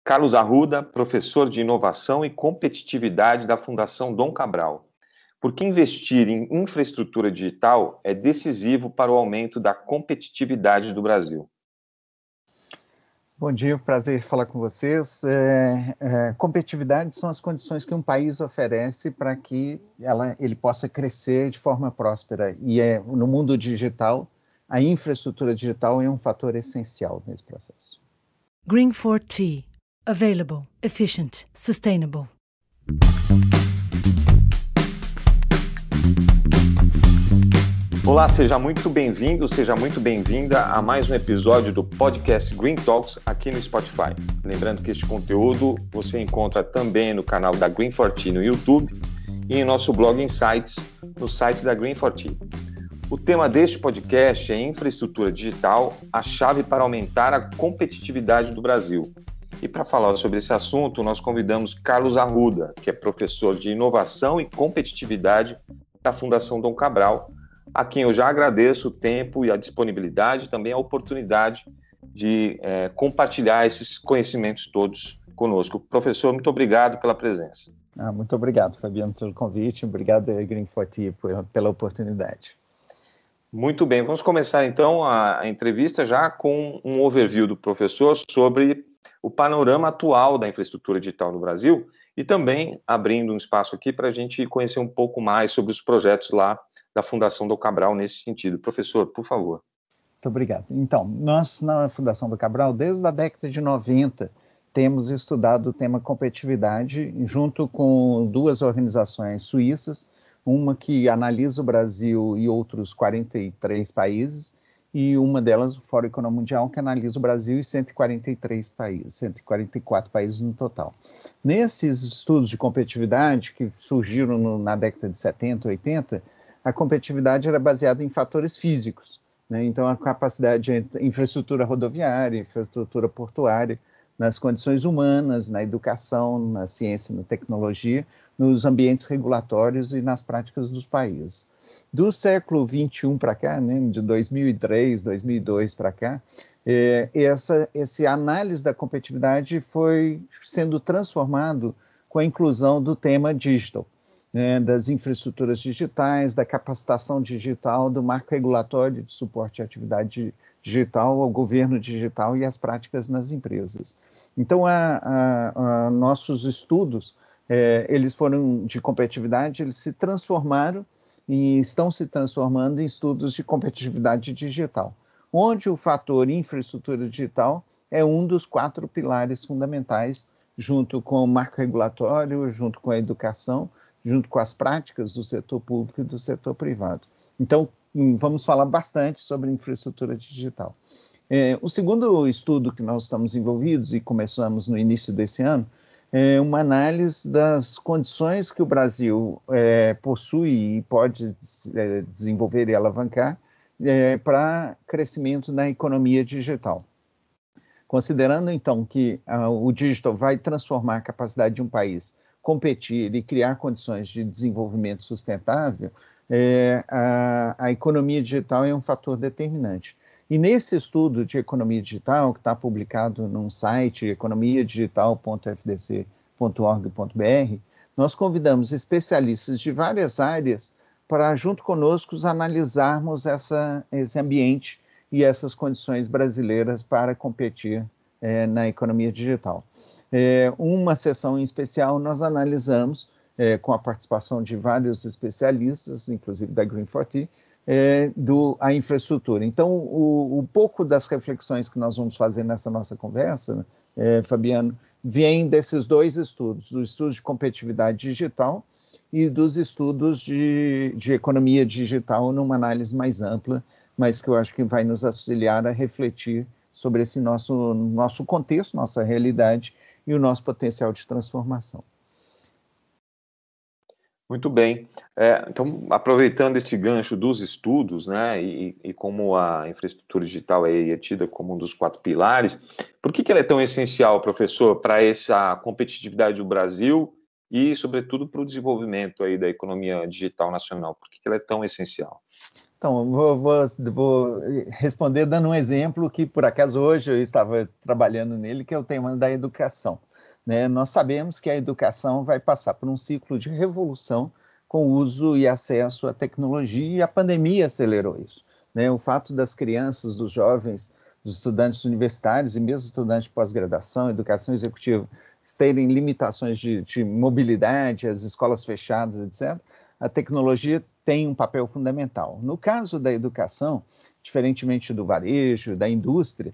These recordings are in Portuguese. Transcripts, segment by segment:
Carlos Arruda, professor de inovação e competitividade da Fundação Dom Cabral. Por que investir em infraestrutura digital é decisivo para o aumento da competitividade do Brasil? Bom dia, prazer falar com vocês. Competitividade são as condições que um país oferece para que ele possa crescer de forma próspera. E no mundo digital, a infraestrutura digital é um fator essencial nesse processo. Green4 Tea. Available, efficient, sustainable. Olá, seja muito bem-vindo, seja muito bem-vinda a mais um episódio do podcast Green Talks aqui no Spotify. Lembrando que este conteúdo você encontra também no canal da Green4Tea no YouTube e em nosso blog Insights no site da Green4Tea. O tema deste podcast é infraestrutura digital, a chave para aumentar a competitividade do Brasil. E para falar sobre esse assunto, nós convidamos Carlos Arruda, que é professor de inovação e competitividade da Fundação Dom Cabral, a quem eu já agradeço o tempo e a disponibilidade, também a oportunidade de compartilhar esses conhecimentos todos conosco. Professor, muito obrigado pela presença. Muito obrigado, Fabiano, pelo convite. Obrigado, Green4Tea, pela oportunidade. Muito bem, vamos começar então a entrevista já com um overview do professor sobre o panorama atual da infraestrutura digital no Brasil e também abrindo um espaço aqui para a gente conhecer um pouco mais sobre os projetos lá da Fundação Dom Cabral nesse sentido. Professor, por favor. Muito obrigado. Então, nós na Fundação Dom Cabral, desde a década de 90, temos estudado o tema competitividade junto com duas organizações suíças, uma que analisa o Brasil e outros 43 países, e uma delas, o Fórum Econômico Mundial, que analisa o Brasil e 143 países, 144 países no total. Nesses estudos de competitividade, que surgiram na década de 70, 80, a competitividade era baseada em fatores físicos, né? Então, a capacidade de infraestrutura rodoviária, infraestrutura portuária, nas condições humanas, na educação, na ciência, na tecnologia, nos ambientes regulatórios e nas práticas dos países. Do século XXI para cá, né, de 2003, 2002 para cá, essa análise da competitividade foi sendo transformado com a inclusão do tema digital, né, das infraestruturas digitais, da capacitação digital, do marco regulatório de suporte à atividade digital, ao governo digital e às práticas nas empresas. Então, nossos estudos, eles foram de competitividade, eles se transformaram e estão se transformando em estudos de competitividade digital, onde o fator infraestrutura digital é um dos 4 pilares fundamentais, junto com o marco regulatório, junto com a educação, junto com as práticas do setor público e do setor privado. Então, vamos falar bastante sobre infraestrutura digital. O segundo estudo que nós estamos envolvidos, e começamos no início desse ano, é uma análise das condições que o Brasil possui e pode desenvolver e alavancar para crescimento na economia digital. Considerando, então, que o digital vai transformar a capacidade de um país competir e criar condições de desenvolvimento sustentável, a economia digital é um fator determinante. E nesse estudo de economia digital, que está publicado num site, economiadigital.fdc.org.br, nós convidamos especialistas de várias áreas para, junto conosco, analisarmos esse ambiente e essas condições brasileiras para competir na economia digital. Uma sessão em especial nós analisamos, com a participação de vários especialistas, inclusive da Green4Tea, a infraestrutura. Então, o pouco das reflexões que nós vamos fazer nessa nossa conversa, Fabiano, vem desses dois estudos, do estudo de competitividade digital e dos estudos de economia digital numa análise mais ampla, mas que eu acho que vai nos auxiliar a refletir sobre esse nosso contexto, nossa realidade e o nosso potencial de transformação. Muito bem. Então, aproveitando este gancho dos estudos, né, e como a infraestrutura digital é tida como um dos 4 pilares, por que ela é tão essencial, professor, para essa competitividade do Brasil e, sobretudo, para o desenvolvimento aí da economia digital nacional? Por que ela é tão essencial? Então, vou responder dando um exemplo que, por acaso, hoje eu estava trabalhando nele, que é o tema da educação. Né? Nós sabemos que a educação vai passar por um ciclo de revolução com o uso e acesso à tecnologia, e a pandemia acelerou isso. Né? O fato das crianças, dos jovens, dos estudantes universitários e mesmo estudantes de pós-graduação, educação executiva, terem limitações de mobilidade, as escolas fechadas, etc., a tecnologia tem um papel fundamental. No caso da educação, diferentemente do varejo, da indústria,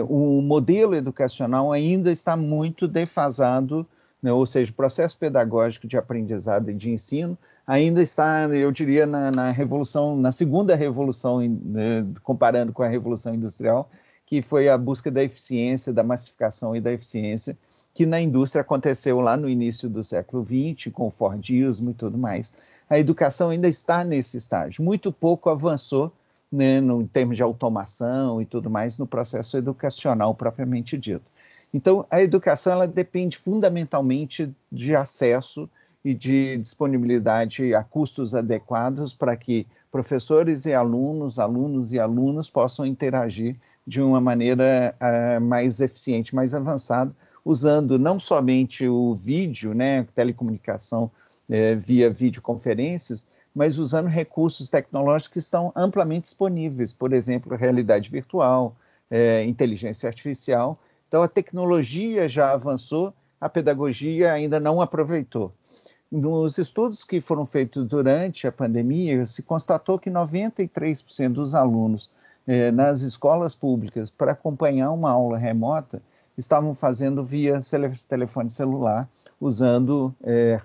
o modelo educacional ainda está muito defasado, né? Ou seja, o processo pedagógico de aprendizado e de ensino ainda está, eu diria, na segunda revolução, né, comparando com a revolução industrial, que foi a busca da eficiência, da massificação e da eficiência, que na indústria aconteceu lá no início do século XX, com o Fordismo e tudo mais. A educação ainda está nesse estágio, muito pouco avançou, né, em termos de automação e tudo mais, no processo educacional propriamente dito. Então, a educação ela depende fundamentalmente de acesso e de disponibilidade a custos adequados para que professores e alunos, alunos e alunos possam interagir de uma maneira mais eficiente, mais avançada, usando não somente o vídeo, né, telecomunicação via videoconferências, mas usando recursos tecnológicos que estão amplamente disponíveis, por exemplo, realidade virtual, inteligência artificial. Então, a tecnologia já avançou, a pedagogia ainda não aproveitou. Nos estudos que foram feitos durante a pandemia, se constatou que 93% dos alunos nas escolas públicas, para acompanhar uma aula remota, estavam fazendo via telefone celular, usando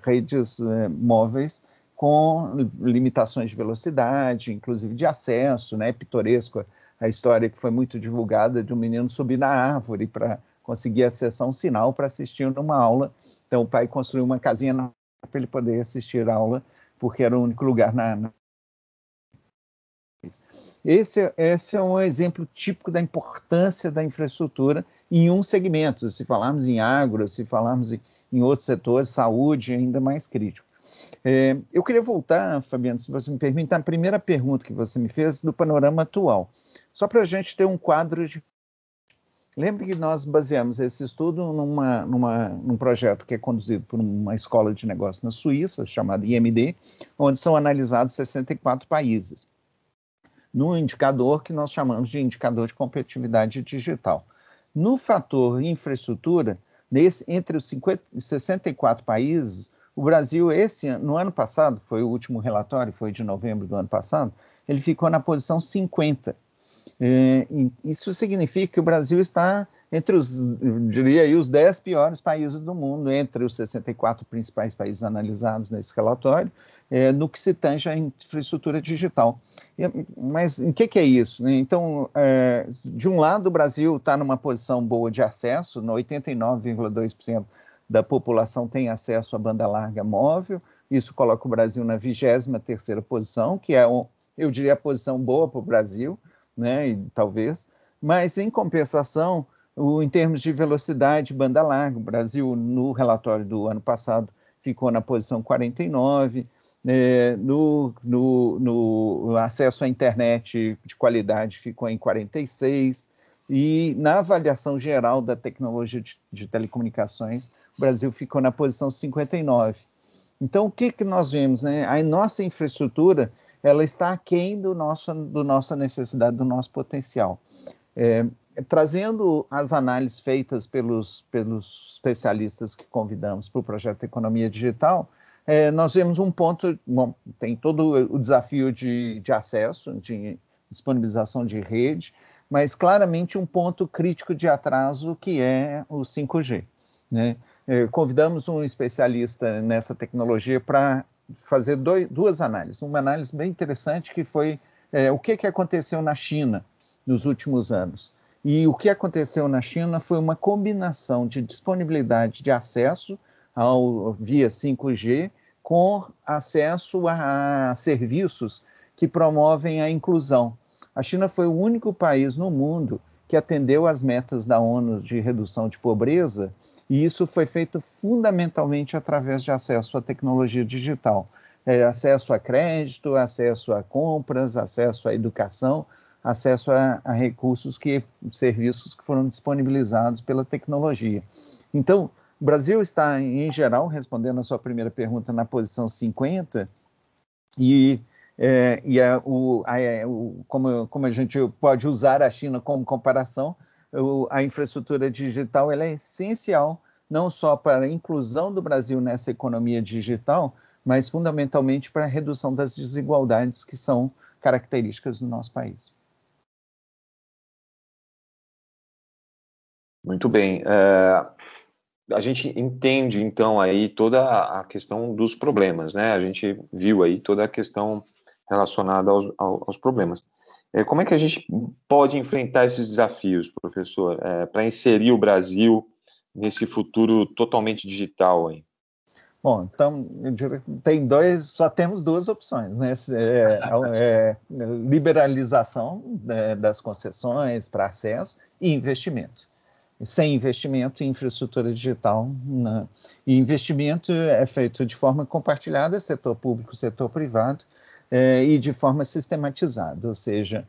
redes móveis com limitações de velocidade, inclusive de acesso, né? Pitoresco a história que foi muito divulgada de um menino subir na árvore para conseguir acessar um sinal para assistir numa aula. Então o pai construiu uma casinha para ele poder assistir a aula, porque era o único lugar na... Esse é um exemplo típico da importância da infraestrutura em um segmento. Se falarmos em agro, se falarmos em outros setores, saúde, ainda mais crítico. Eu queria voltar, Fabiano, se você me permite, à primeira pergunta que você me fez do panorama atual. Só para a gente ter um quadro de... Lembre que nós baseamos esse estudo num projeto que é conduzido por uma escola de negócios na Suíça, chamada IMD, onde são analisados 64 países, num indicador que nós chamamos de indicador de competitividade digital. No fator infraestrutura, entre os 64 países, o Brasil, no ano passado, foi o último relatório, foi de novembro do ano passado, ele ficou na posição 50. Isso significa que o Brasil está entre os 10 piores países do mundo, entre os 64 principais países analisados nesse relatório, no que se tange à infraestrutura digital. Mas o que é isso? Né? Então, de um lado, o Brasil está numa posição boa de acesso, 89,2% da população tem acesso à banda larga móvel, isso coloca o Brasil na 23ª posição, que é, eu diria, a posição boa para o Brasil, né, e talvez, mas em compensação, em termos de velocidade, banda larga, o Brasil, no relatório do ano passado, ficou na posição 49, no acesso à internet de qualidade ficou em 46, e na avaliação geral da tecnologia de telecomunicações, o Brasil ficou na posição 59. Então, o que nós vemos? Né? A nossa infraestrutura ela está aquém da nossa necessidade, do nosso potencial. Trazendo as análises feitas pelos especialistas que convidamos para o projeto Economia Digital, nós vemos um ponto, bom, tem todo o desafio de acesso, de disponibilização de rede, mas claramente um ponto crítico de atraso que é o 5G. Né? Convidamos um especialista nessa tecnologia para fazer duas análises. Uma análise bem interessante que foi o que aconteceu na China nos últimos anos. E o que aconteceu na China foi uma combinação de disponibilidade de acesso via 5G com acesso a serviços que promovem a inclusão. A China foi o único país no mundo que atendeu às metas da ONU de redução de pobreza, e isso foi feito fundamentalmente através de acesso à tecnologia digital. acesso a crédito, acesso a compras, acesso à educação, acesso a recursos, serviços que foram disponibilizados pela tecnologia. Então, o Brasil está, em geral, respondendo a sua primeira pergunta, na posição 50, como a gente pode usar a China como comparação, a infraestrutura digital ela é essencial, não só para a inclusão do Brasil nessa economia digital, mas fundamentalmente para a redução das desigualdades que são características do nosso país. Muito bem. A gente entende, então, aí toda a questão dos problemas, né? A gente viu aí toda a questão relacionada aos problemas. Como é que a gente pode enfrentar esses desafios, professor, para inserir o Brasil nesse futuro totalmente digital aí? Bom, então, eu diria que só temos duas opções, né? Liberalização, né, das concessões para acesso e investimento. Sem investimento em infraestrutura digital, né? E investimento é feito de forma compartilhada, setor público, setor privado, e de forma sistematizada, ou seja,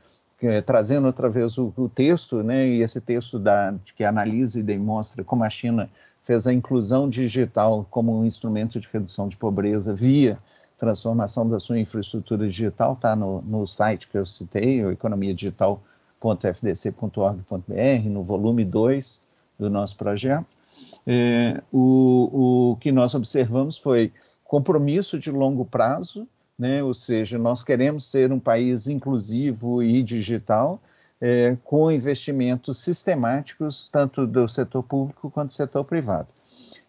trazendo outra vez o texto, né, e esse texto que analisa e demonstra como a China fez a inclusão digital como um instrumento de redução de pobreza via transformação da sua infraestrutura digital, está no site que eu citei, o economiadigital.fdc.org.br, no volume 2 do nosso projeto. O que nós observamos foi compromisso de longo prazo, né? Ou seja, nós queremos ser um país inclusivo e digital, com investimentos sistemáticos, tanto do setor público quanto do setor privado.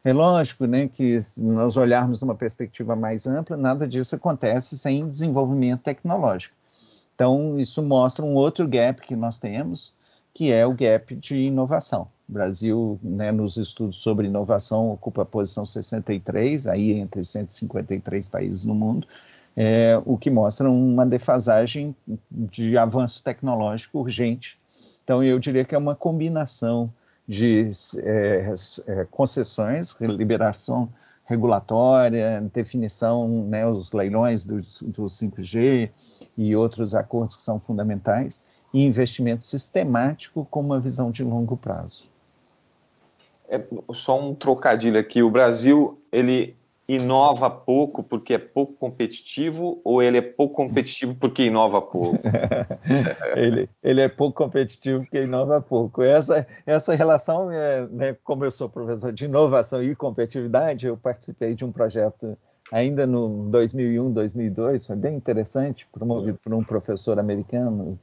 É lógico, né, que se nós olharmos numa perspectiva mais ampla, nada disso acontece sem desenvolvimento tecnológico. Então, isso mostra um outro gap que nós temos, que é o gap de inovação. O Brasil, né, nos estudos sobre inovação, ocupa a posição 63, aí entre 153 países no mundo, o que mostra uma defasagem de avanço tecnológico urgente. Então, eu diria que é uma combinação de concessões, liberação regulatória, definição, né, os leilões do 5G e outros acordos que são fundamentais, e investimento sistemático com uma visão de longo prazo. Só um trocadilho aqui, o Brasil, ele inova pouco porque é pouco competitivo, ou ele é pouco competitivo porque inova pouco? ele é pouco competitivo porque inova pouco. Essa relação, né, como eu sou professor de inovação e competitividade, eu participei de um projeto ainda no 2001, 2002, foi bem interessante, promovido por um professor americano,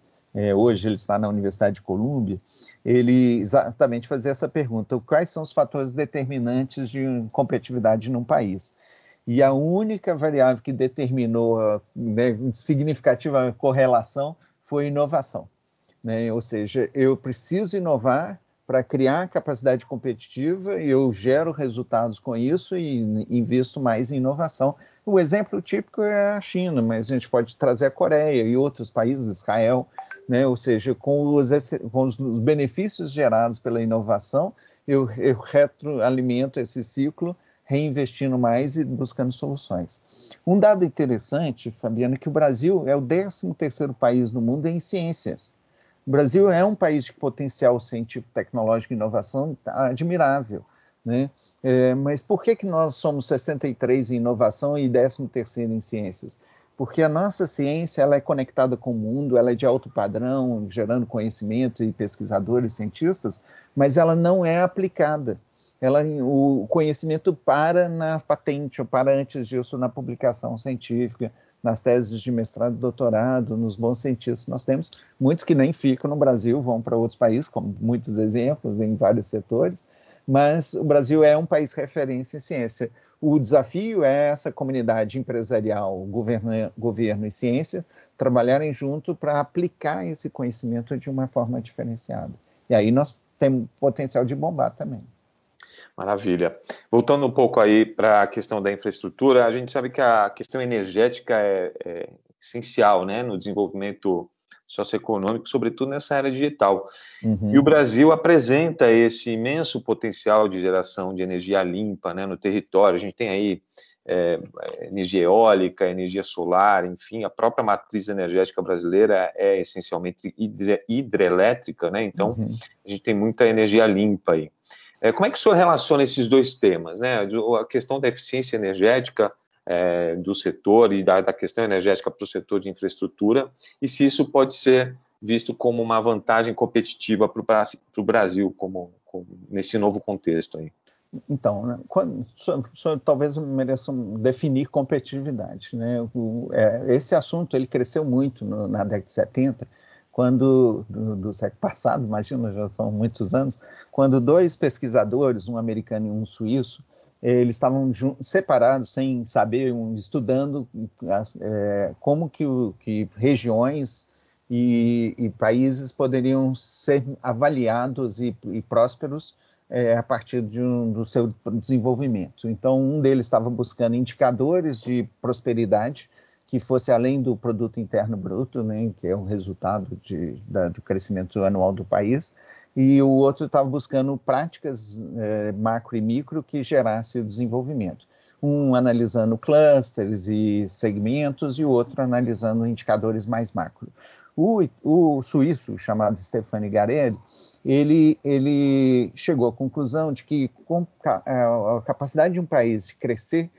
hoje ele está na Universidade de Colômbia. Ele exatamente fazia essa pergunta: quais são os fatores determinantes de competitividade num país? E a única variável que determinou, né, significativa correlação foi inovação, né? Ou seja, eu preciso inovar para criar capacidade competitiva, e eu gero resultados com isso e invisto mais em inovação. O exemplo típico é a China, mas a gente pode trazer a Coreia e outros países, Israel, né? Ou seja, com os benefícios gerados pela inovação, eu retroalimento esse ciclo, reinvestindo mais e buscando soluções. Um dado interessante, Fabiana, é que o Brasil é o 13º país no mundo em ciências. O Brasil é um país de potencial científico, tecnológico e inovação admirável, né? Mas por que nós somos 63 em inovação e 13º em ciências? Porque a nossa ciência ela é conectada com o mundo, ela é de alto padrão, gerando conhecimento e pesquisadores, cientistas, mas ela não é aplicada. O conhecimento para na patente, ou para antes disso na publicação científica, nas teses de mestrado e doutorado, nos bons cientistas. Nós temos muitos que nem ficam no Brasil, vão para outros países, como muitos exemplos em vários setores, mas o Brasil é um país referência em ciência. O desafio é essa comunidade empresarial, governo e ciência, trabalharem junto para aplicar esse conhecimento de uma forma diferenciada. E aí nós temos potencial de bombar também. Maravilha. Voltando um pouco aí para a questão da infraestrutura, a gente sabe que a questão energética é essencial, né, no desenvolvimento socioeconômico, sobretudo nessa era digital. Uhum. E o Brasil apresenta esse imenso potencial de geração de energia limpa, né, no território. A gente tem aí energia eólica, energia solar, enfim, a própria matriz energética brasileira é essencialmente hidrelétrica, né? Então, a gente tem muita energia limpa aí. Como é que o senhor relaciona esses dois temas, né? A questão da eficiência energética do setor e da questão energética para o setor de infraestrutura, e se isso pode ser visto como uma vantagem competitiva para o Brasil, nesse novo contexto aí. Então, né, talvez mereça definir competitividade, né? Esse assunto ele cresceu muito na década de 70, quando, do século passado, imagina, já são muitos anos, quando dois pesquisadores, um americano e um suíço, eles estavam separados, sem saber, estudando como que regiões e países poderiam ser avaliados e prósperos a partir do seu desenvolvimento. Então, um deles estava buscando indicadores de prosperidade que fosse além do produto interno bruto, né, que é o resultado do crescimento anual do país, e o outro estava buscando práticas macro e micro que gerassem o desenvolvimento. Um analisando clusters e segmentos, e o outro analisando indicadores mais macro. O suíço, chamado Stefani Garelli, ele chegou à conclusão de que a capacidade de um país de crescer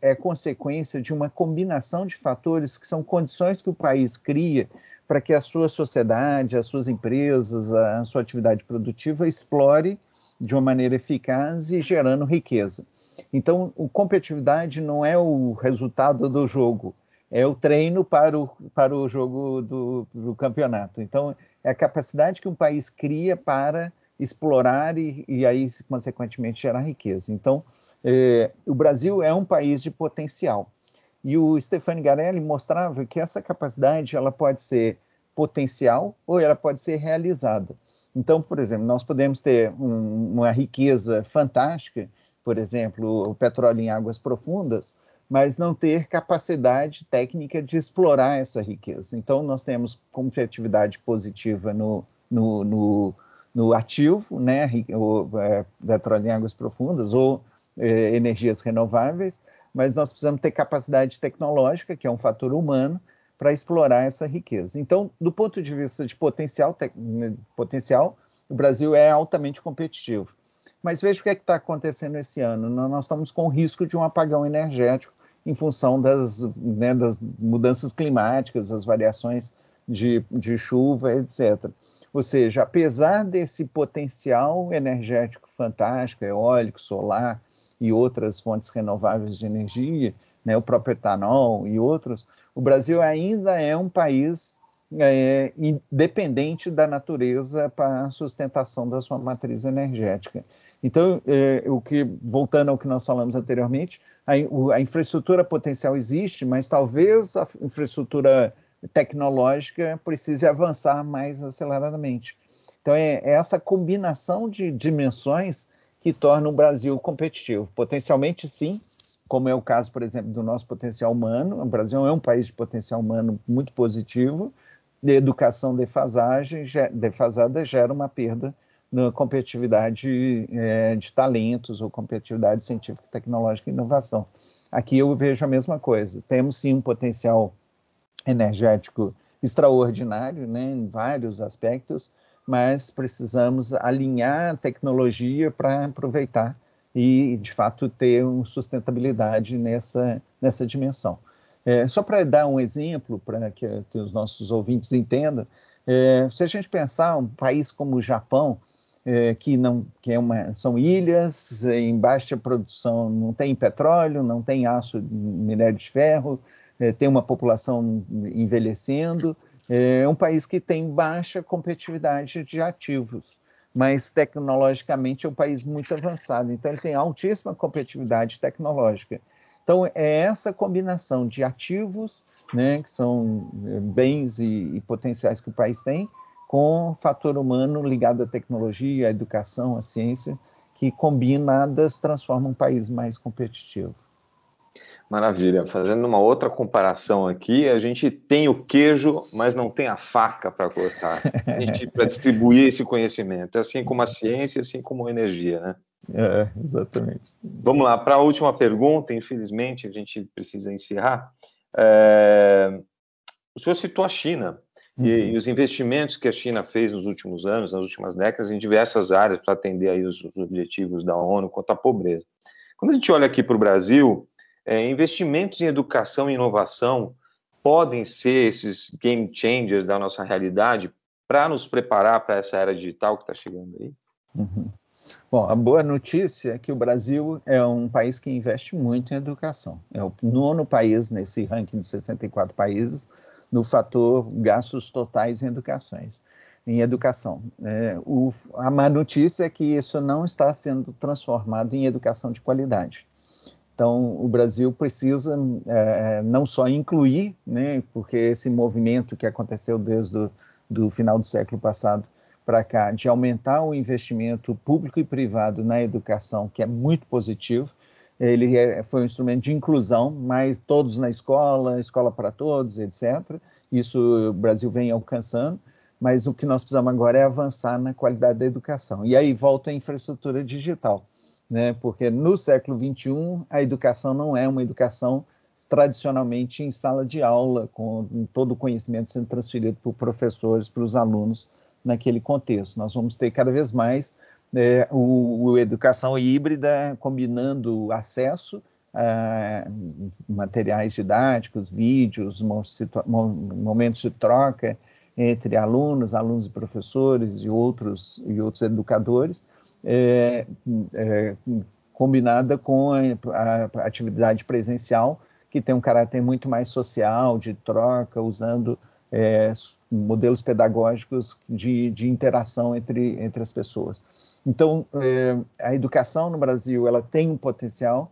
é consequência de uma combinação de fatores que são condições que o país cria para que a sua sociedade, as suas empresas, a sua atividade produtiva explore de uma maneira eficaz e gerando riqueza. Então, a competitividade não é o resultado do jogo, é o treino para o jogo do campeonato. Então, é a capacidade que um país cria para explorar e aí, consequentemente, gerar riqueza. Então, o Brasil é um país de potencial. E o Stefani Garelli mostrava que essa capacidade ela pode ser potencial ou ela pode ser realizada. Então, por exemplo, nós podemos ter uma riqueza fantástica, por exemplo, o petróleo em águas profundas, mas não ter capacidade técnica de explorar essa riqueza. Então, nós temos competitividade positiva no ativo, né, o petróleo em águas profundas ou energias renováveis, mas nós precisamos ter capacidade tecnológica, que é um fator humano, para explorar essa riqueza. Então, do ponto de vista de potencial, o Brasil é altamente competitivo. Mas veja o que está acontecendo esse ano. Nós estamos com o risco de um apagão energético em função das mudanças climáticas, as variações de chuva, etc. Ou seja, apesar desse potencial energético fantástico, eólico, solar e outras fontes renováveis de energia, né, o próprio etanol e outros, o Brasil ainda é um país independente da natureza para a sustentação da sua matriz energética. Então, voltando ao que nós falamos anteriormente, a infraestrutura potencial existe, mas talvez a infraestrutura tecnológica precise avançar mais aceleradamente. Então, é essa combinação de dimensões que torna o Brasil competitivo. Potencialmente, sim, como é o caso, por exemplo, do nosso potencial humano. O Brasil é um país de potencial humano muito positivo, de educação defasada gera uma perda na competitividade de talentos ou competitividade científica, tecnológica e inovação. Aqui eu vejo a mesma coisa. Temos, sim, um potencial energético extraordinário, né, em vários aspectos, mas precisamos alinhar a tecnologia para aproveitar e, de fato, ter uma sustentabilidade nessa dimensão. Só para dar um exemplo, para que os nossos ouvintes entendam, se a gente pensar um país como o Japão, são ilhas em baixa produção, não tem petróleo, não tem aço, minério de ferro, tem uma população envelhecendo, é um país que tem baixa competitividade de ativos, mas tecnologicamente é um país muito avançado, então ele tem altíssima competitividade tecnológica. Então é essa combinação de ativos, né, que são bens e potenciais que o país tem, com o fator humano ligado à tecnologia, à educação, à ciência, que combinadas transformam um país mais competitivo. Maravilha. Fazendo uma outra comparação aqui, a gente tem o queijo, mas não tem a faca para cortar. A gente para distribuir esse conhecimento, assim como a ciência, assim como a energia, né? Exatamente. Vamos lá, para a última pergunta, infelizmente, a gente precisa encerrar. O senhor citou a China e os investimentos que a China fez nos últimos anos, nas últimas décadas, em diversas áreas para atender aí os objetivos da ONU contra a pobreza. Quando a gente olha aqui para o Brasil, investimentos em educação e inovação podem ser esses game changers da nossa realidade para nos preparar para essa era digital que está chegando aí? Bom, a boa notícia é que o Brasil é um país que investe muito em educação. É o 9º país nesse ranking de 64 países no fator gastos totais em educação. A má notícia é que isso não está sendo transformado em educação de qualidade. Então, o Brasil precisa não só incluir, né, porque esse movimento que aconteceu desde do final do século passado para cá, de aumentar o investimento público e privado na educação, que é muito positivo, ele foi um instrumento de inclusão, mas todos na escola, escola para todos, etc. Isso o Brasil vem alcançando, mas o que nós precisamos agora é avançar na qualidade da educação. E aí volta a infraestrutura digital, né? Porque no século XXI, a educação não é uma educação tradicionalmente em sala de aula, com todo o conhecimento sendo transferido por professores, para os alunos naquele contexto. Nós vamos ter cada vez mais a educação híbrida, combinando acesso a materiais didáticos, vídeos, momentos de troca entre alunos e professores e outros educadores, combinada com a atividade presencial, que tem um caráter muito mais social, de troca, usando modelos pedagógicos de interação entre as pessoas. Então, a educação no Brasil, ela tem um potencial,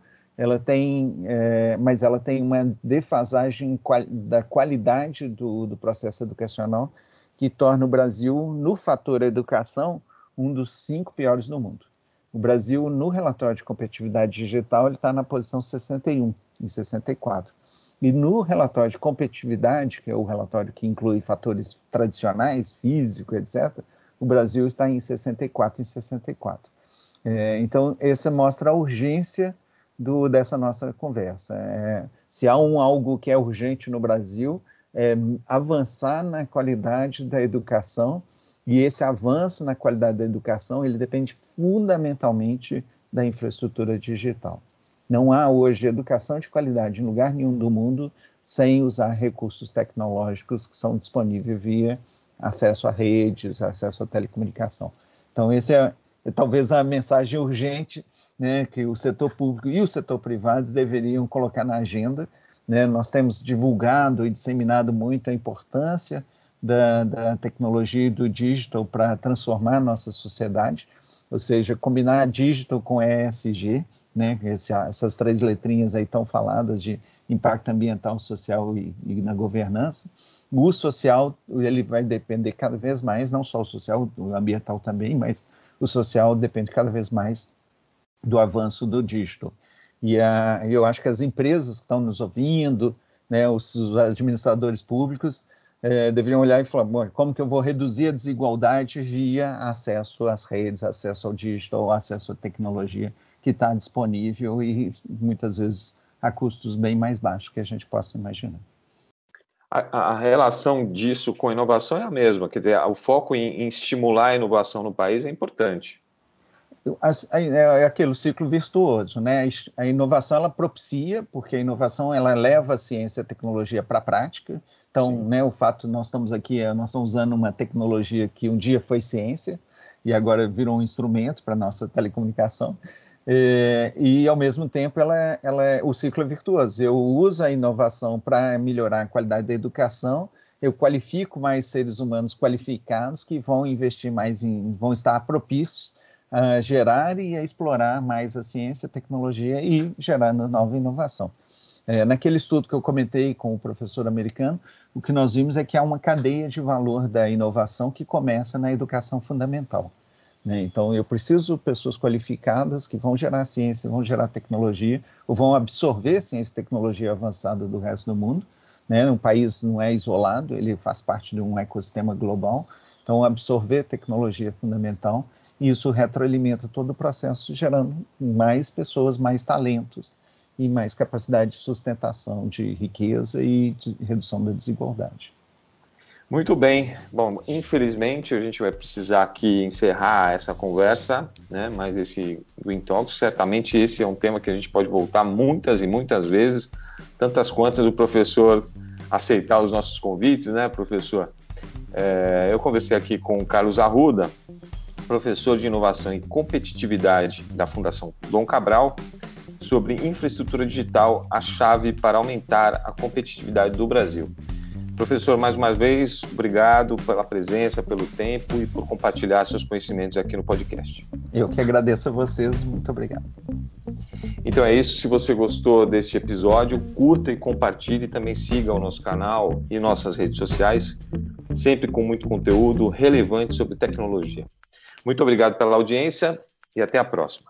mas ela tem uma defasagem da qualidade do processo educacional, que torna o Brasil, no fator educação, um dos 5 piores do mundo. O Brasil, no relatório de competitividade digital, ele está na posição 61 e 64. E no relatório de competitividade, que é o relatório que inclui fatores tradicionais, físico, etc., o Brasil está em 64 e 64. Então, essa mostra a urgência dessa nossa conversa. Se há algo que é urgente no Brasil, é avançar na qualidade da educação, e esse avanço na qualidade da educação, ele depende fundamentalmente da infraestrutura digital. Não há hoje educação de qualidade em lugar nenhum do mundo sem usar recursos tecnológicos que são disponíveis via acesso a redes, acesso à telecomunicação. Então, essa é talvez a mensagem urgente, né, que o setor público e o setor privado deveriam colocar na agenda, né? Nós temos divulgado e disseminado muito a importância da tecnologia e do digital para transformar a nossa sociedade, ou seja, combinar digital com ESG, né? Essas 3 letrinhas aí tão faladas de impacto ambiental, social e na governança. O social, ele vai depender cada vez mais, não só o social, o ambiental também, mas o social depende cada vez mais do avanço do digital. E eu acho que as empresas que estão nos ouvindo, né, os administradores públicos, deveriam olhar e falar, bom, como que eu vou reduzir a desigualdade via acesso às redes, acesso ao digital, acesso à tecnologia que está disponível e muitas vezes a custos bem mais baixos que a gente possa imaginar. A relação disso com a inovação é a mesma, quer dizer, o foco em estimular a inovação no país é importante. É aquele ciclo virtuoso, né? A inovação, ela propicia, porque a inovação, ela leva a ciência e a tecnologia para a prática. Então, né, o fato de nós estamos aqui, nós estamos usando uma tecnologia que um dia foi ciência e agora virou um instrumento para a nossa telecomunicação. E, ao mesmo tempo, o ciclo é virtuoso. Eu uso a inovação para melhorar a qualidade da educação, eu qualifico mais seres humanos qualificados que vão investir mais vão estar propícios a gerar e a explorar mais a ciência, a tecnologia e gerar nova inovação. Naquele estudo que eu comentei com o professor americano, o que nós vimos é que há uma cadeia de valor da inovação que começa na educação fundamental. né? Então, eu preciso de pessoas qualificadas que vão gerar ciência, vão gerar tecnologia, ou vão absorver ciência e tecnologia avançada do resto do mundo, né? Um país não é isolado, ele faz parte de um ecossistema global, então absorver tecnologia é fundamental, e isso retroalimenta todo o processo, gerando mais pessoas, mais talentos, e mais capacidade de sustentação de riqueza e de redução da desigualdade. Muito bem. Bom, infelizmente a gente vai precisar aqui encerrar essa conversa, né? Mas esse Green Talks, certamente esse é um tema que a gente pode voltar muitas e muitas vezes, tantas quantas o professor aceitar os nossos convites, né, professor? Eu conversei aqui com o Carlos Arruda, professor de Inovação e Competitividade da Fundação Dom Cabral, sobre infraestrutura digital, a chave para aumentar a competitividade do Brasil. Professor, mais uma vez, obrigado pela presença, pelo tempo e por compartilhar seus conhecimentos aqui no podcast. Eu que agradeço a vocês, muito obrigado. Então é isso, se você gostou deste episódio, curta e compartilhe, também siga o nosso canal e nossas redes sociais, sempre com muito conteúdo relevante sobre tecnologia. Muito obrigado pela audiência e até a próxima.